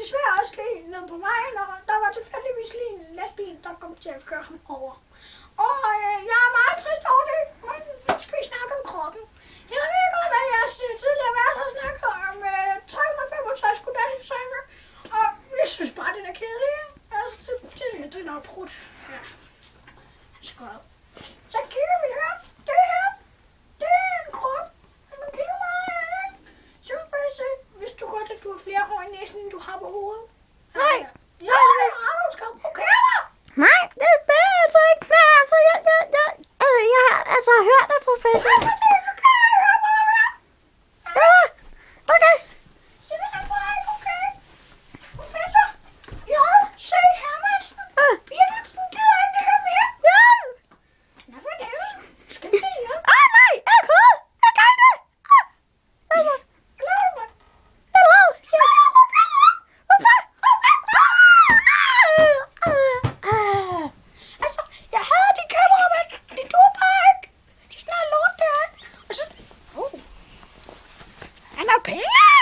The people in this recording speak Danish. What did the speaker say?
desværre også lige ned på vejen, og der var tilfældigvis lige en lastbil, der kom til at køre ham over. Og jeg er meget trist over det, men nu skal vi snakke om kroppen. Jeg ved godt, at jeg tidligere har været og snakket om 365 goddagssange, og jeg synes bare, den er kedelig. Altså, det er nok brudt. Ja. Skål. Så kigger vi her. Det her, det er en krop. Hvis man kigger meget af det, så kan man se, hvis du godt, at du har flere hår i næsen, end du har på hovedet. Nej. Ja, det er ret, du skal provokere mig. Nej, det er bedre altså ikke. Men altså, jeg har altså hørt af professor. Hvad for det? Nu kan jeg høre mig mere. Ja, okay. Simpelthen bare ikke okay. Professor J. C. Hermansen. Birkensen gider ikke det her mere. Ja. Nå, for det. Skal vi se her? Nej, jeg er ked. Jeg kan ikke. Hvad laver du, mand? Hello. Altså, jeg havde de kameramænd. De duer bare ikke. De er snart lort der. Og så... Han er pæn.